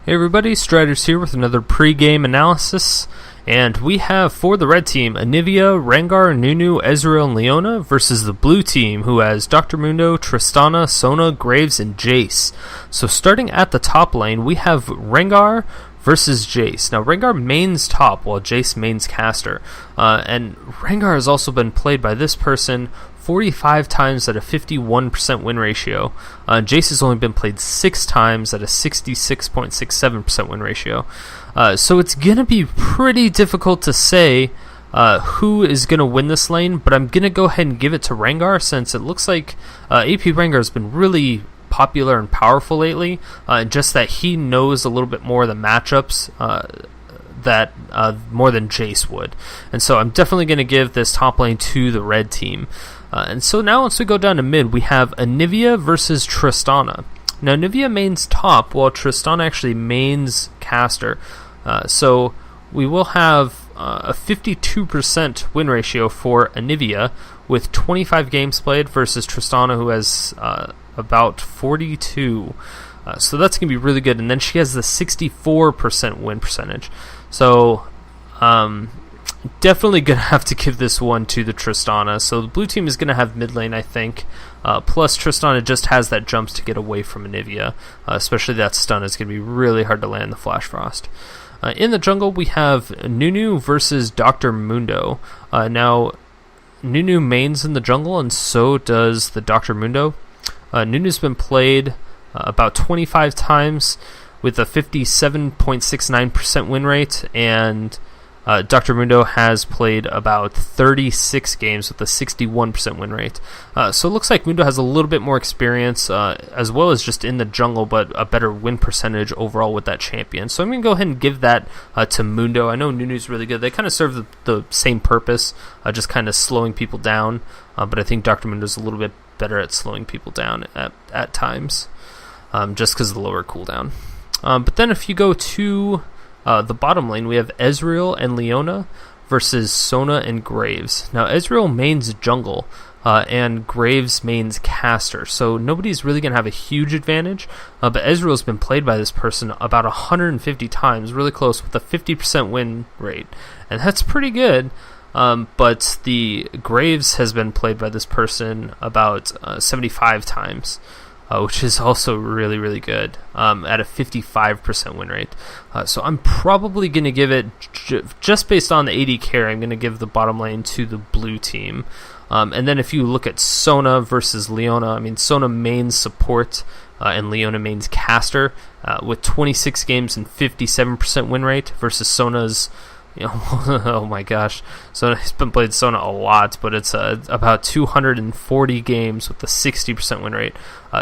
Hey everybody, Striders here with another pre-game analysis, and we have for the red team Anivia, Rengar, Nunu, Ezreal, and Leona versus the blue team who has Dr. Mundo, Tristana, Sona, Graves, and Jayce. So starting at the top lane, we have Rengar versus Jayce. Now Rengar mains top while Jayce mains caster, and Rengar has also been played by this person 45 times at a 51% win ratio. Jayce has only been played 6 times at a 66.67% win ratio. So it's going to be pretty difficult to say who is going to win this lane, but I'm going to go ahead and give it to Rengar since it looks like AP Rengar has been really popular and powerful lately, just that he knows a little bit more of the matchups that more than Jayce would. And so I'm definitely going to give this top lane to the red team. And so now once we go down to mid, we have Anivia versus Tristana. Now Anivia mains top while Tristana actually mains caster. So we will have a 52% win ratio for Anivia with 25 games played versus Tristana who has about 42. So that's going to be really good. And then she has the 64% win percentage. So definitely going to have to give this one to the Tristana. So the blue team is going to have mid lane, I think. Plus Tristana just has that jumps to get away from Anivia. Especially that stun is going to be really hard to land the Flash Frost. In the jungle, we have Nunu versus Dr. Mundo. Now, Nunu mains in the jungle, and so does the Dr. Mundo. Nunu's been played about 25 times with a 57.69% win rate, and Dr. Mundo has played about 36 games with a 61% win rate. So it looks like Mundo has a little bit more experience, as well as just in the jungle, but a better win percentage overall with that champion. So I'm going to go ahead and give that to Mundo. I know Nunu's really good. They kind of serve the same purpose, just kind of slowing people down. But I think Dr. Mundo's a little bit better at slowing people down at times, just because of the lower cooldown. But then if you go to the bottom lane, we have Ezreal and Leona versus Sona and Graves. Now, Ezreal mains jungle, and Graves mains caster, so nobody's really going to have a huge advantage, but Ezreal's been played by this person about 150 times, really close, with a 50% win rate, and that's pretty good. But the Graves has been played by this person about 75 times. Which is also really, really good, at a 55% win rate. So I'm probably going to give it, just based on the AD carry, I'm going to give the bottom lane to the blue team. And then if you look at Sona versus Leona, I mean, Sona mains support, and Leona mains caster, with 26 games and 57% win rate versus Sona's, oh my gosh, Sona's been played Sona a lot, but it's about 240 games with a 60% win rate.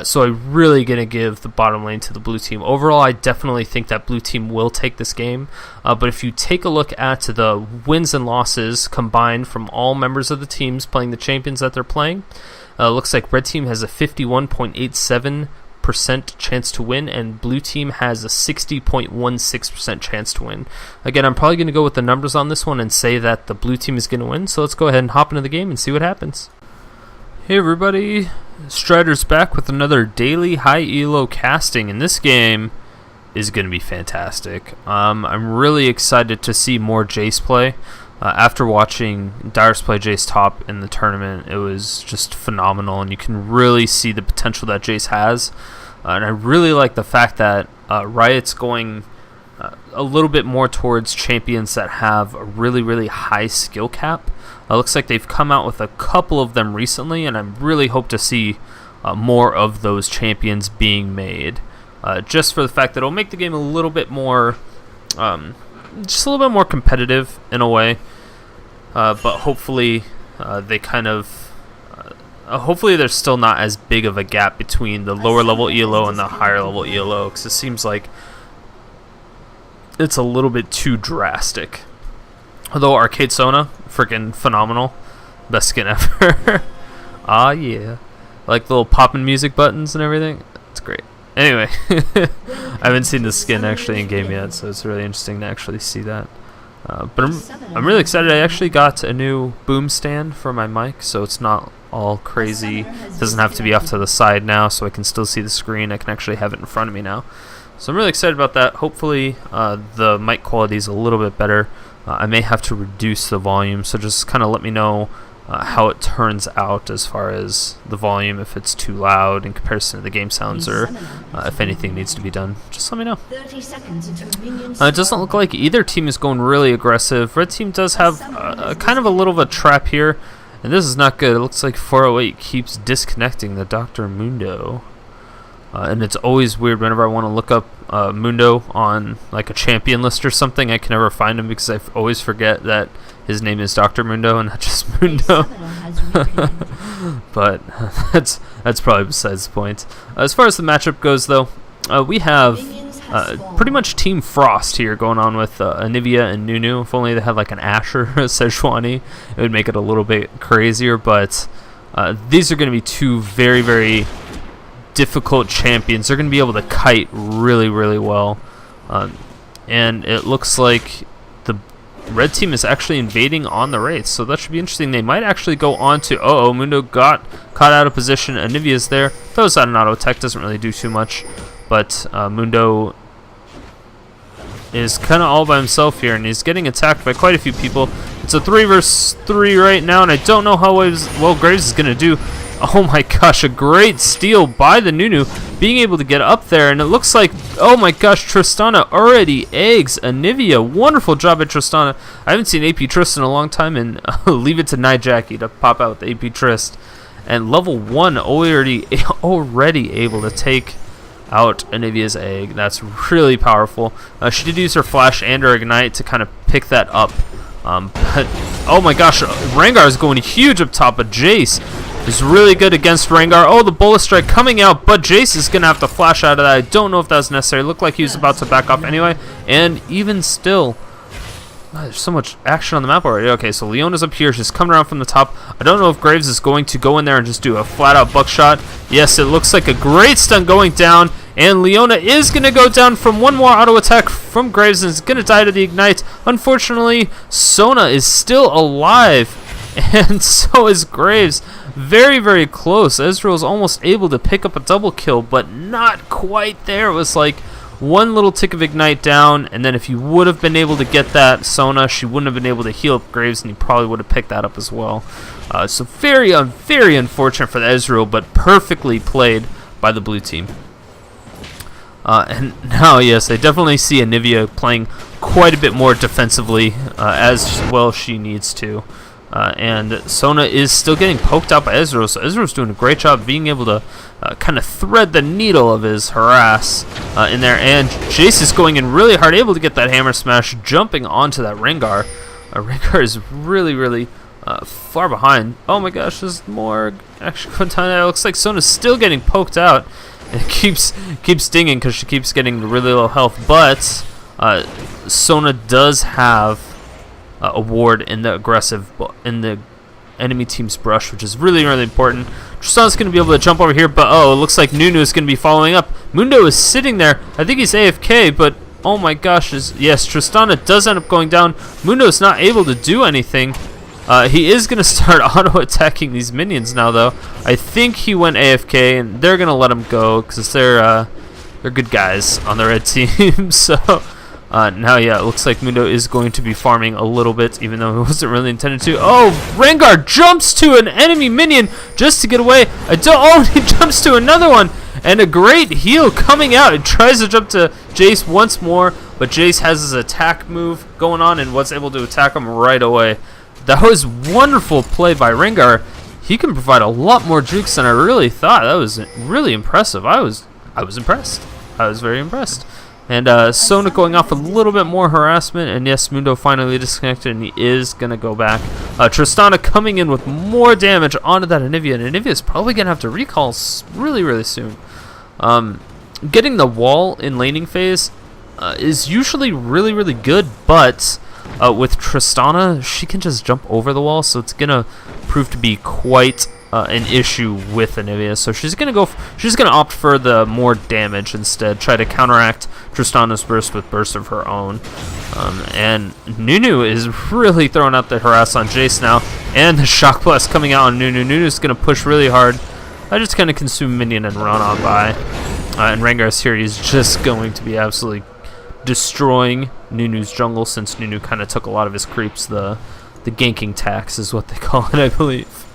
So I'm really going to give the bottom lane to the blue team. Overall, I definitely think that blue team will take this game. But if you take a look at the wins and losses combined from all members of the teams playing the champions that they're playing, looks like red team has a 51.87% chance to win, and blue team has a 60.16% chance to win. Again, I'm probably going to go with the numbers on this one and say that the blue team is going to win, so let's go ahead and hop into the game and see what happens. Hey everybody, Strider's back with another daily high ELO casting, and this game is going to be fantastic. I'm really excited to see more Jayce play. After watching Dyrus play Jayce top in the tournament, it was just phenomenal, and you can really see the potential that Jayce has. And I really like the fact that Riot's going a little bit more towards champions that have a really, really high skill cap. Looks like they've come out with a couple of them recently, and I really hope to see more of those champions being made. Just for the fact that it'll make the game a little bit more, just a little bit more competitive in a way. But hopefully they kind of, hopefully there's still not as big of a gap between the lower level ELO and the higher level ELO, because it seems like it's a little bit too drastic. Although Arcade Sona, freaking phenomenal. Best skin ever. Ah, yeah. Like the little popping music buttons and everything. It's great. Anyway, I haven't seen the skin actually in game yet, so it's really interesting to actually see that. But I'm really excited. I actually got a new boom stand for my mic, so it's not all crazy. It doesn't have to be off to the side now, so I can still see the screen. I can actually have it in front of me now. So I'm really excited about that. Hopefully the mic quality is a little bit better. I may have to reduce the volume, so just kind of let me know how it turns out as far as the volume, if it's too loud in comparison to the game sounds, or if anything needs to be done. Just let me know. 30 seconds until minions It doesn't look like either team is going really aggressive. Red team does have kind of a little of a trap here, and this is not good. It looks like 408 keeps disconnecting the Dr. Mundo. And it's always weird whenever I want to look up Mundo on like a champion list or something. I can never find him because I always forget that his name is Dr. Mundo and not just Mundo. But that's probably besides the point. As far as the matchup goes, though, we have pretty much Team Frost here going on with Anivia and Nunu. If only they had like an Ashe or a Sejuani, it would make it a little bit crazier. But these are going to be two very, very difficult champions. They're going to be able to kite really, really well. And it looks like the red team is actually invading on the Wraiths, so that should be interesting. They might actually go on to... Uh-oh, Mundo got caught out of position. Anivia's there. Throws out an auto attack, doesn't really do too much. But Mundo is kind of all by himself here, and he's getting attacked by quite a few people. It's a 3 versus 3 right now, and I don't know how well Graves is going to do. Oh my gosh, a great steal by the Nunu, being able to get up there, and it looks like, oh my gosh, Tristana already eggs Anivia. Wonderful job at Tristana. I haven't seen AP Trist in a long time, and leave it to Night Jackie to pop out with AP Trist. And level 1 already able to take out Anivia's egg. That's really powerful. She did use her flash and her ignite to kind of pick that up. But oh my gosh, Rengar is going huge up top, but Jayce is really good against Rengar. Oh, the bullet strike coming out, but Jayce is going to have to flash out of that. I don't know if that was necessary. It looked like he was about to back off anyway, and even still, there's so much action on the map already. Okay, so Leona's up here. She's coming around from the top. I don't know if Graves is going to go in there and just do a flat-out buckshot. Yes, it looks like a great stun going down, and Leona is going to go down from one more auto attack from Graves and is going to die to the ignite. Unfortunately, Sona is still alive, and so is Graves. Very, very close. Ezreal is almost able to pick up a double kill, but not quite there. It was like one little tick of ignite down, and then if you would have been able to get that Sona, she wouldn't have been able to heal up Graves, and he probably would have picked that up as well. So very unfortunate for the Ezreal, but perfectly played by the blue team. And now, yes, I definitely see Anivia playing quite a bit more defensively, as well she needs to. And Sona is still getting poked out by Ezreal, so Ezreal's doing a great job being able to kind of thread the needle of his harass in there. And Jayce is going in really hard, able to get that hammer smash, jumping onto that Rengar. Rengar is really, really far behind. Oh my gosh, there's more action going on. It looks like Sona's still getting poked out. It keeps stinging because she keeps getting really low health, but Sona does have a ward in the enemy team's brush, which is really, really important. Tristana's going to be able to jump over here, but oh, it looks like Nunu is going to be following up. Mundo is sitting there. I think he's AFK, but oh my gosh, yes, Tristana does end up going down. Mundo is not able to do anything. He is going to start auto-attacking these minions now, though. I think he went AFK, and they're going to let him go because they're good guys on the red team. So now, yeah, it looks like Mundo is going to be farming a little bit, even though it wasn't really intended to. Oh, Rengar jumps to an enemy minion just to get away. Oh, he jumps to another one, and a great heal coming out. It tries to jump to Jayce once more, but Jayce has his attack move going on and was able to attack him right away. That was wonderful play by Rengar. He can provide a lot more jukes than I really thought. That was really impressive. I was impressed. I was very impressed. And Sona going off a little bit more harassment, and yes, Mundo finally disconnected, and he is going to go back. Tristana coming in with more damage onto that Anivia, and Anivia is probably going to have to recall really, really soon. Getting the wall in laning phase is usually really, really good, but with Tristana, she can just jump over the wall, so it's going to prove to be quite an issue with Anivia. So she's going to opt for the more damage instead, try to counteract Tristana's burst with burst of her own. And Nunu is really throwing out the harass on Jayce now, and the shock blast coming out on Nunu. Nunu's going to push really hard. I just kind of consume minion and run on by. And Rengar's here. He's just going to be absolutely destroying Nunu's jungle, since Nunu kind of took a lot of his creeps. The ganking tax is what they call it, I believe.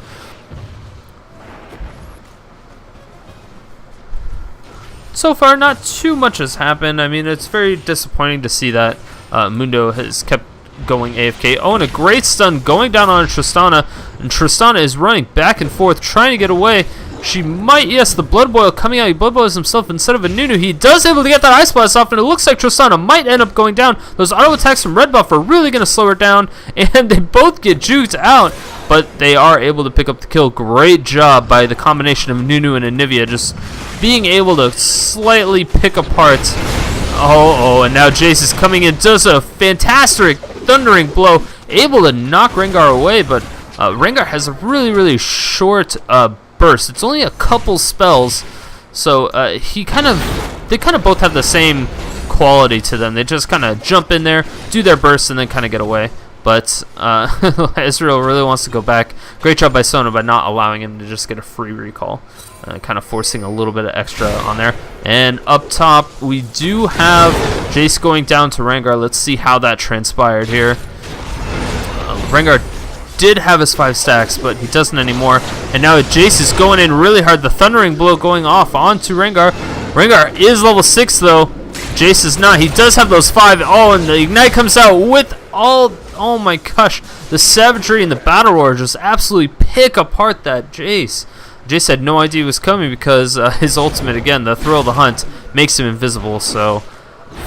So far, not too much has happened. I mean, it's very disappointing to see that Mundo has kept going AFK. Oh, and a great stun going down on Tristana. And Tristana is running back and forth, trying to get away. She might, yes, the Blood Boil coming out. He Blood Boils himself instead of a Nunu. He does able to get that Ice Blast off, and it looks like Tristana might end up going down. Those auto attacks from Red Buff are really going to slow her down, and they both get juked out, but they are able to pick up the kill. Great job by the combination of Nunu and Anivia, just being able to slightly pick apart. And now Jayce is coming in, does a fantastic thundering blow, able to knock Rengar away, but Rengar has a really, really short burst. It's only a couple spells, so they kind of both have the same quality to them. They just kind of jump in there, do their burst, and then kind of get away. But Ezreal really wants to go back. Great job by Sona by not allowing him to just get a free recall, kind of forcing a little bit of extra on there. And up top, we do have Jayce going down to Rengar. Let's see how that transpired here. Rengar did have his 5 stacks, but he doesn't anymore. And now Jayce is going in really hard. The Thundering Blow going off onto Rengar. Rengar is level 6, though. Jayce is not. He does have those 5. Oh, and the Ignite comes out with all... Oh my gosh. The Savagery and the Battle Roar just absolutely pick apart that Jayce. Jayce had no idea he was coming because his ultimate, again, the Thrill of the Hunt, makes him invisible, so...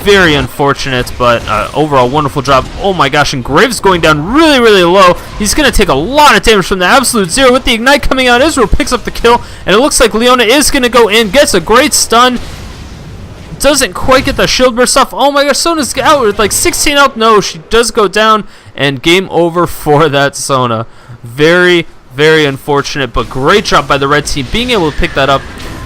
Very unfortunate, but overall wonderful job. Oh my gosh, and Graves going down really, really low. He's going to take a lot of damage from the absolute zero. With the Ignite coming out, Ezreal picks up the kill, and it looks like Leona is going to go in, gets a great stun. Doesn't quite get the shield burst off. Oh my gosh, Sona's out with like 16 health. No, she does go down, and game over for that Sona. Very, very unfortunate, but great job by the red team being able to pick that up.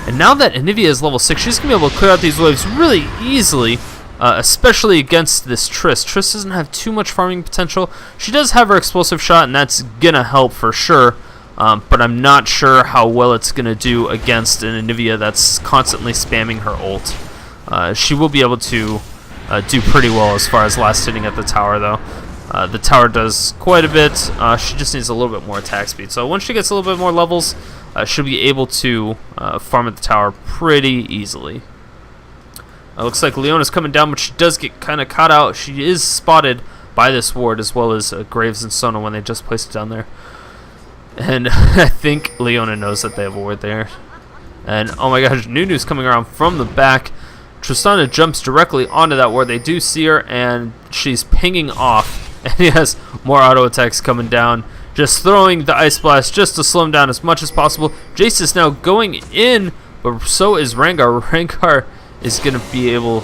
And now that Anivia is level 6, she's going to be able to clear out these waves really easily, especially against this Tris. Tris doesn't have too much farming potential. She does have her explosive shot, and that's going to help for sure, but I'm not sure how well it's going to do against an Anivia that's constantly spamming her ult. She will be able to do pretty well as far as last hitting at the tower, though. The tower does quite a bit. She just needs a little bit more attack speed. So once she gets a little bit more levels, she'll be able to farm at the tower pretty easily. Looks like Leona's coming down, but she does get kind of caught out. She is spotted by this ward, as well as Graves and Sona when they just placed it down there. And I think Leona knows that they have a ward there. And oh my gosh, Nunu's coming around from the back. Tristana jumps directly onto that ward. They do see her, and she's pinging off. And he has more auto attacks coming down. Just throwing the Ice Blast just to slow him down as much as possible. Jayce is now going in, but so is Rengar. Rengar is going to be able...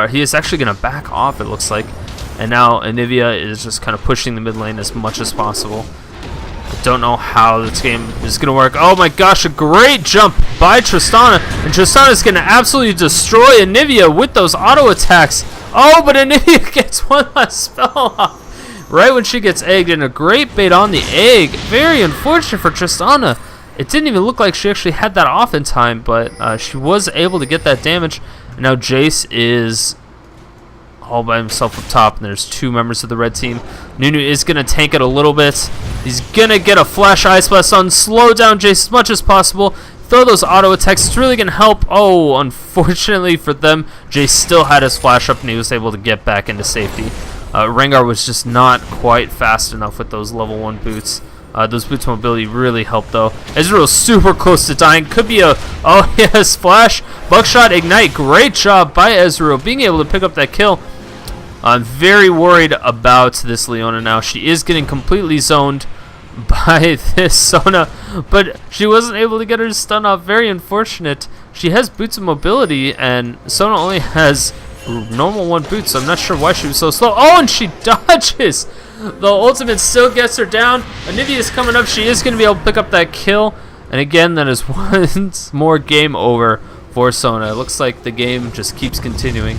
he is actually going to back off, it looks like. And now Anivia is just kind of pushing the mid lane as much as possible. I don't know how this game is going to work. Oh my gosh, a great jump by Tristana. And Tristana is going to absolutely destroy Anivia with those auto attacks. Oh, but Anivia gets one last spell off right when she gets egged, and a great bait on the egg. Very unfortunate for Tristana. It didn't even look like she actually had that off in time, but she was able to get that damage. And now Jayce is all by himself up top, and there's 2 members of the red team. Nunu is going to tank it a little bit. He's going to get a flash Ice Blast on, slow down Jayce as much as possible, throw those auto attacks. It's really going to help. Oh, unfortunately for them, Jayce still had his flash up, and he was able to get back into safety. Rengar was just not quite fast enough with those level 1 boots. Those boots mobility really helped, though. Ezreal super close to dying. Could be a... Oh, yes, flash. Buckshot, Ignite. Great job by Ezreal being able to pick up that kill. I'm very worried about this Leona now. She is getting completely zoned by this Sona, but she wasn't able to get her stun off. Very unfortunate. She has boots of mobility, and Sona only has normal 1 boot, so I'm not sure why she was so slow. Oh, and she dodges! The ultimate still gets her down. Anivia is coming up. She is going to be able to pick up that kill. And again, that is once more game over for Sona. It looks like the game just keeps continuing.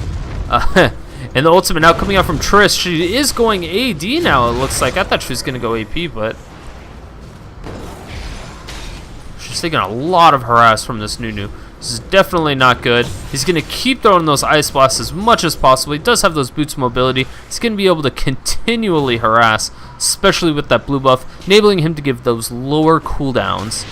And the ultimate now coming out from Tris. She is going AD now, it looks like. I thought she was going to go AP, but she's taking a lot of harass from this Nunu. This is definitely not good. He's going to keep throwing those ice blasts as much as possible. He does have those boots mobility. He's going to be able to continually harass, especially with that blue buff, enabling him to give those lower cooldowns.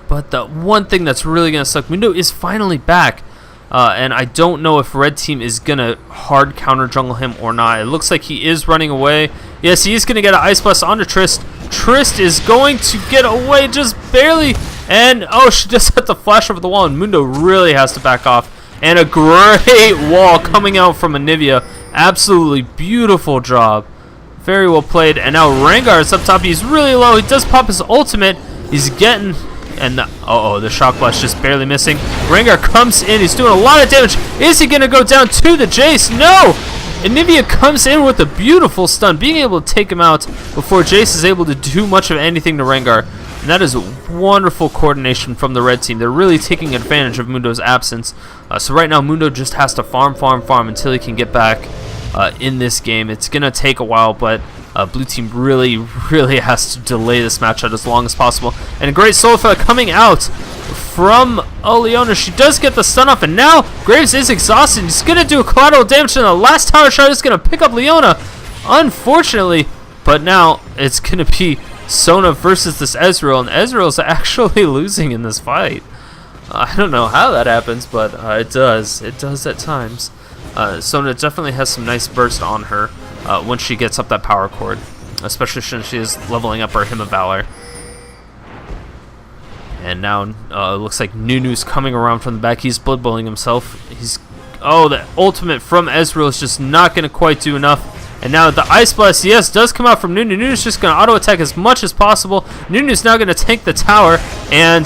But the one thing that's really going to suck, Mundo is finally back. And I don't know if red team is going to hard counter jungle him or not. It looks like he is running away. Yes, he is going to get an ice blast onto Trist. Trist is going to get away just barely. And, oh, she just had to flash over the wall, and Mundo really has to back off. And a great wall coming out from Anivia. Absolutely beautiful job. Very well played. And now Rengar is up top. He's really low. He does pop his ultimate. He's getting... And the shock blast just barely missing. Rengar comes in. He's doing a lot of damage. Is he going to go down to the Jayce? No! Anivia comes in with a beautiful stun, being able to take him out before Jayce is able to do much of anything to Rengar. And that is wonderful coordination from the red team. They're really taking advantage of Mundo's absence. So right now, Mundo just has to farm until he can get back in this game. It's going to take a while, but blue team really has to delay this match out as long as possible. And a great Sofa coming out from Leona. She does get the stun off, and now Graves is exhausted. He's going to do collateral damage, and the last tower shot is going to pick up Leona, unfortunately. But now it's going to be Sona versus this Ezreal, and Ezreal's actually losing in this fight. I don't know how that happens, but it does. It does at times. Sona definitely has some nice burst on her once she gets up that power chord, especially since she is leveling up her Hymn of Valor. And now it looks like Nunu's coming around from the back. He's blood bowling himself. The ultimate from Ezreal is just not going to quite do enough. And now the Ice Blast, yes, does come out from Nunu. Nunu's just going to auto-attack as much as possible. Nunu's now going to tank the tower. And,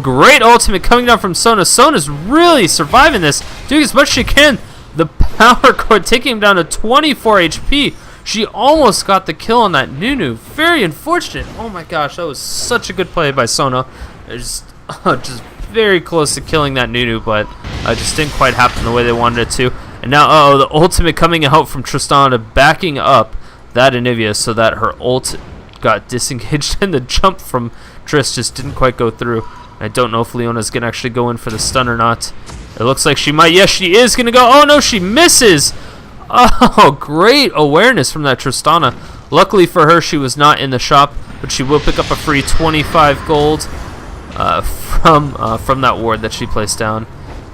great ultimate coming down from Sona. Sona's really surviving this, doing as much as she can. The power chord taking him down to 24 HP. She almost got the kill on that Nunu. Very unfortunate. Oh my gosh, that was such a good play by Sona. Just very close to killing that Nunu, but just didn't quite happen the way they wanted it to. And now, the ultimate coming out from Tristana, backing up that Anivia so that her ult got disengaged, and the jump from Trist just didn't quite go through. I don't know if Leona's going to actually go in for the stun or not. It looks like she might. Yes, she is going to go. Oh, no, she misses. Oh, great awareness from that Tristana. Luckily for her, she was not in the shop, but she will pick up a free 25 gold from that ward that she placed down.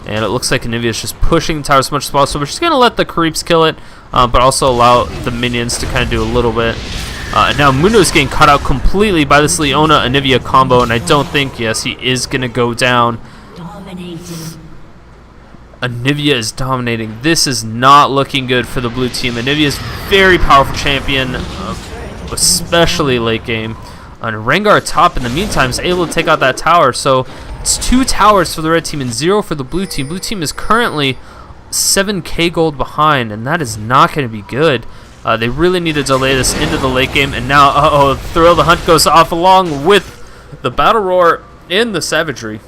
And it looks like Anivia is just pushing the tower as much as possible. But she's going to let the creeps kill it, but also allow the minions to kind of do a little bit. And now Mundo is getting cut out completely by this Leona-Anivia combo, and I don't think, yes, he is going to go down. Anivia is dominating. This is not looking good for the blue team. Anivia is very powerful champion, especially late game. And Rengar top in the meantime is able to take out that tower, so it's 2 towers for the red team and 0 for the blue team. Blue team is currently 7k gold behind, and that is not going to be good. They really need to delay this into the late game, and now, Thrill the Hunt goes off along with the Battle Roar and the Savagery.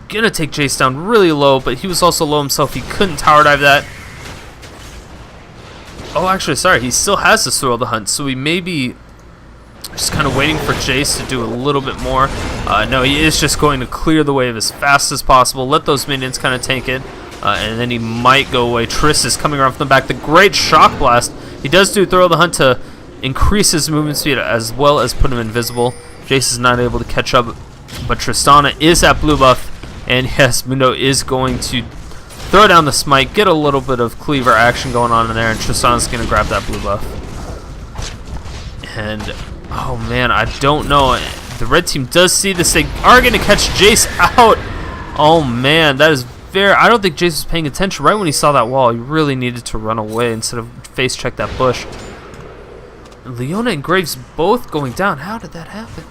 Gonna take Jayce down really low, but he was also low himself. He couldn't tower dive that. Oh, actually, sorry, he still has the Thrill the Hunt, so he may be just kind of waiting for Jayce to do a little bit more. No, he is just going to clear the wave as fast as possible, let those minions kind of tank it, and then he might go away. Triss is coming around from the back. The great Shock Blast. He does do Throw the Hunt to increase his movement speed as well as put him invisible. Jayce is not able to catch up, but Tristana is at blue buff, and yes, Mundo is going to throw down the smite, get a little bit of cleaver action going on in there, and Tristana's going to grab that blue buff. And oh man, I don't know. The red team does see this. They are going to catch Jayce out. Oh man, that is very... I don't think Jayce was paying attention. Right when he saw that wall, he really needed to run away instead of face check that bush. Leona and Graves both going down. How did that happen?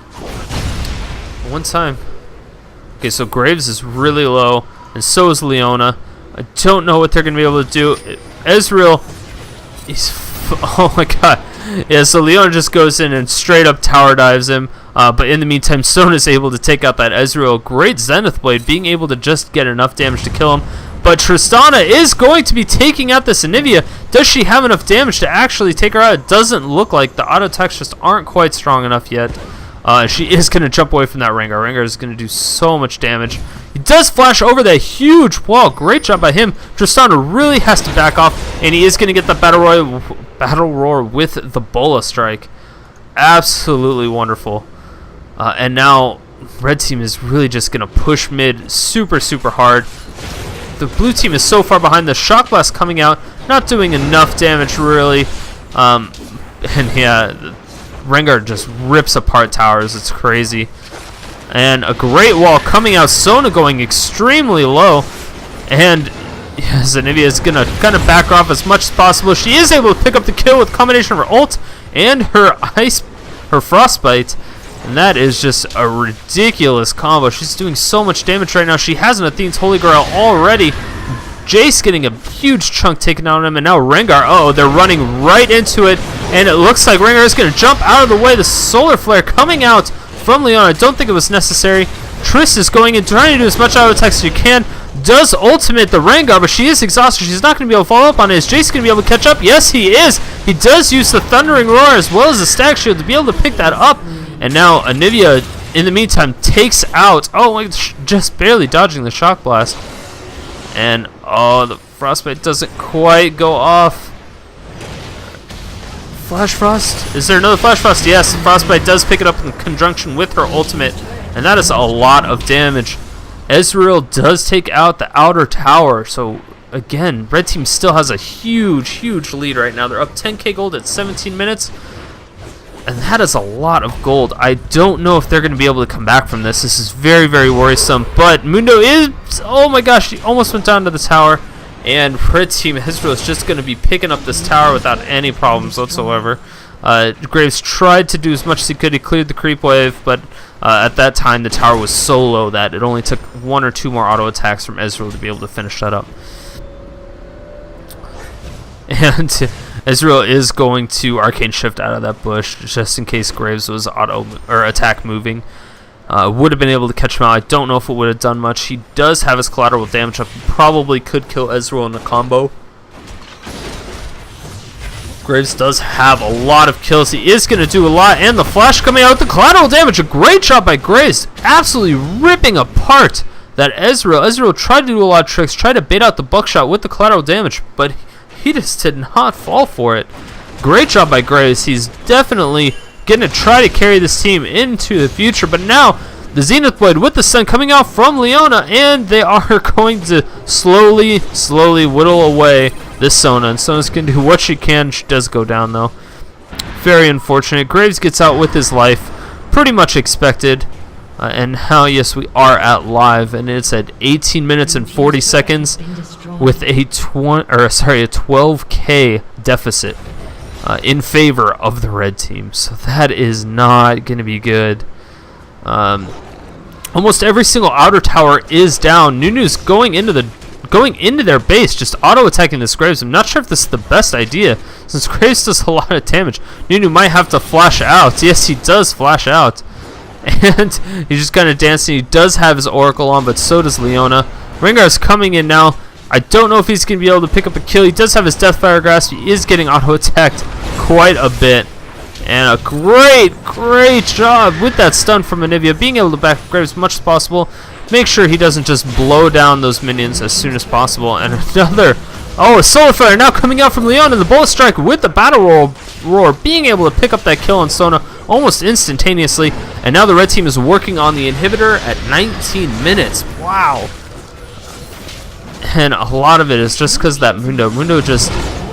One time. Okay, so Graves is really low, and so is Leona. I don't know what they're going to be able to do. Ezreal, he's... Oh my god. Yeah, so Leona just goes in and straight up tower dives him. But in the meantime, Sona is able to take out that Ezreal. Great Zenith Blade, being able to just get enough damage to kill him. But Tristana is going to be taking out this Anivia. Does she have enough damage to actually take her out? It doesn't look like. The auto attacks just aren't quite strong enough yet. She is going to jump away from that Rengar. Rengar is going to do so much damage. He does flash over that huge wall. Great job by him. Tristana really has to back off, and he is going to get the battle roar with the bola strike. Absolutely wonderful. And now red team is really just going to push mid super hard. The blue team is so far behind. The shock blast coming out, not doing enough damage really. And yeah, Rengar just rips apart towers. It's crazy. And a great wall coming out. Sona going extremely low. And yes, Anivia is going to kind of back off as much as possible. She is able to pick up the kill with a combination of her ult and her frostbite. And that is just a ridiculous combo. She's doing so much damage right now. She has an Athene's Holy Grail already. Jayce getting a huge chunk taken out of him. And now Rengar, oh, they're running right into it. And it looks like Rengar is going to jump out of the way. The Solar Flare coming out from Leona. I don't think it was necessary. Cris is going in, trying to do as much auto attack as she can. Does ultimate the Rengar, but she is exhausted. She's not going to be able to follow up on it. Is Jayce going to be able to catch up? Yes, he is. He does use the Thundering Roar as well as the Stag Shield to be able to pick that up. And now Anivia, in the meantime, takes out... Oh, just barely dodging the Shock Blast. And, oh, the Frostbite doesn't quite go off. Flash Frost? Is there another Flash Frost? Yes, Frostbite does pick it up in conjunction with her ultimate. And that is a lot of damage. Ezreal does take out the outer tower. So, again, red team still has a huge lead right now. They're up 10k gold at 17 minutes. And that is a lot of gold. I don't know if they're going to be able to come back from this. This is very worrisome. But Mundo is... Oh my gosh, he almost went down to the tower. And red team Ezreal is just going to be picking up this tower without any problems whatsoever. Graves tried to do as much as he could. He cleared the creep wave, but at that time the tower was so low that it only took 1 or 2 more auto attacks from Ezreal to be able to finish that up. And Ezreal is going to Arcane Shift out of that bush just in case Graves was attack moving. Would have been able to catch him out. I don't know if it would have done much. He does have his collateral damage up. He probably could kill Ezreal in a combo. Graves does have a lot of kills. He is going to do a lot. And the flash coming out with the collateral damage. A great job by Graves. Absolutely ripping apart that Ezreal. Ezreal tried to do a lot of tricks. Tried to bait out the buckshot with the collateral damage. But he just did not fall for it. Great job by Graves. He's definitely going to try to carry this team into the future. But now the Zenith Blade with the sun coming out from Leona. And they are going to slowly whittle away this Sona. And Sona's going to do what she can. She does go down though. Very unfortunate. Graves gets out with his life. Pretty much expected. And now, yes, we are at live. And it's at 18 minutes and 40 seconds with a 12k deficit in favor of the red team. So that is not going to be good. Almost every single outer tower is down. Nunu's going into their base, just auto attacking this Graves. I'm not sure if this is the best idea, since Graves does a lot of damage. Nunu might have to flash out. Yes, he does flash out. And he's just kind of dancing. He does have his Oracle on, but so does Leona. Rengar's coming in now. I don't know if he's going to be able to pick up a kill. He does have his Deathfire Grasp. He is getting auto-attacked quite a bit. And a great job with that stun from Anivia, being able to back Graves as much as possible. Make sure he doesn't just blow down those minions as soon as possible. And another... Oh, a Solar Flare now coming out from Leona. The Bullet Strike with the Battle Roar, being able to pick up that kill on Sona almost instantaneously. And now the red team is working on the inhibitor at 19 minutes. Wow. And a lot of it is just because that Mundo. Mundo just...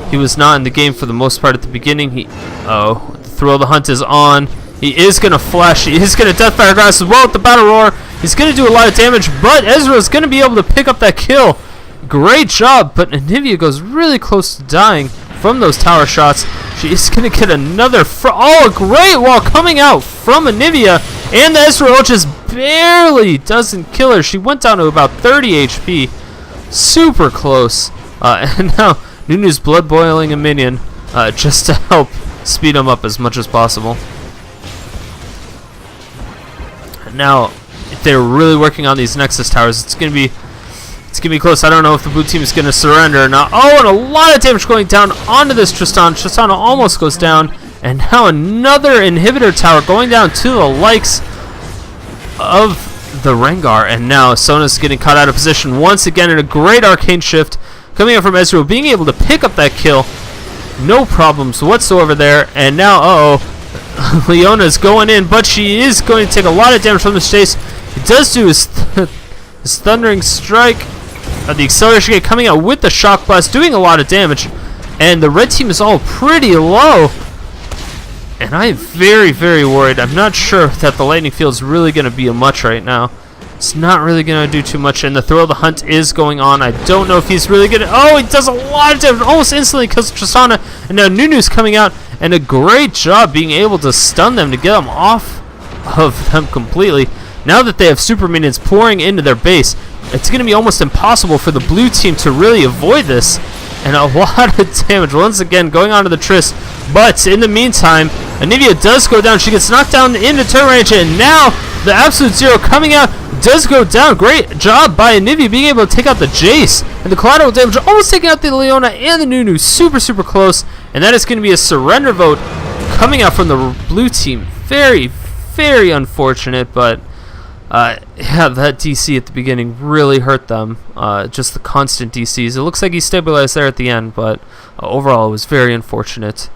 He was not in the game for the most part at the beginning. Oh, the Thrill of the Hunt is on. He is going to flash. He is going to Deathfire Grass as well with the Battle Roar. He's going to do a lot of damage, but Ezreal is going to be able to pick up that kill. Great job, but Anivia goes really close to dying from those tower shots. She is going to get another... a great wall coming out from Anivia, and the Ezreal just barely doesn't kill her. She went down to about 30 HP. Super close. And now Nunu's blood boiling a minion just to help speed him up as much as possible. Now, if they're really working on these Nexus towers, it's gonna be close. I don't know if the blue team is gonna surrender or not. Oh, and a lot of damage going down onto this Tristana. Tristana almost goes down, and now another inhibitor tower going down to the likes of the Rengar, and now Sona's getting caught out of position once again in a great arcane shift coming up from Ezreal, being able to pick up that kill. No problems whatsoever there, and now, Leona's going in, but she is going to take a lot of damage from this Jayce. He does do his Thundering Strike. The Acceleration Gate coming out with the Shock Blast, doing a lot of damage, and the red team is all pretty low. And I am very, very worried. I'm not sure that the Lightning Field is really going to be a much right now. It's not really going to do too much, and the Thrill of the Hunt is going on. I don't know if he's really going to... Oh, he does a lot of damage. Almost instantly kills Tristana, and now Nunu's coming out, and a great job being able to stun them to get them off of them completely. Now that they have super minions pouring into their base, it's going to be almost impossible for the blue team to really avoid this. And a lot of damage once again going on to the Triss. But in the meantime, Anivia does go down. She gets knocked down into turn range, and now the Absolute Zero coming out does go down. Great job by Anivia being able to take out the Jayce. And the collateral damage almost taking out the Leona and the Nunu. Super, super close. And that is going to be a surrender vote coming out from the blue team. Very, very unfortunate, but... yeah, that DC at the beginning really hurt them. Just the constant DCs. It looks like he stabilized there at the end, but overall it was very unfortunate.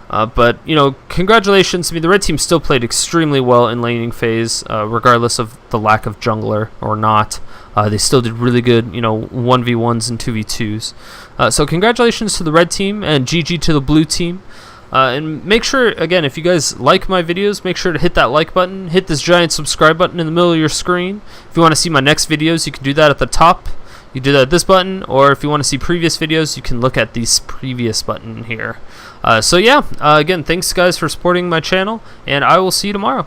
But, you know, congratulations. I mean, the red team still played extremely well in laning phase, regardless of the lack of jungler or not. They still did really good, you know, 1v1s and 2v2s. So congratulations to the red team, and GG to the blue team. And make sure, again, if you guys like my videos, make sure to hit that like button, hit this giant subscribe button in the middle of your screen. If you want to see my next videos, you can do that at the top. You do that at this button, or if you want to see previous videos, you can look at this previous button here. So yeah, again, thanks guys for supporting my channel, and I will see you tomorrow.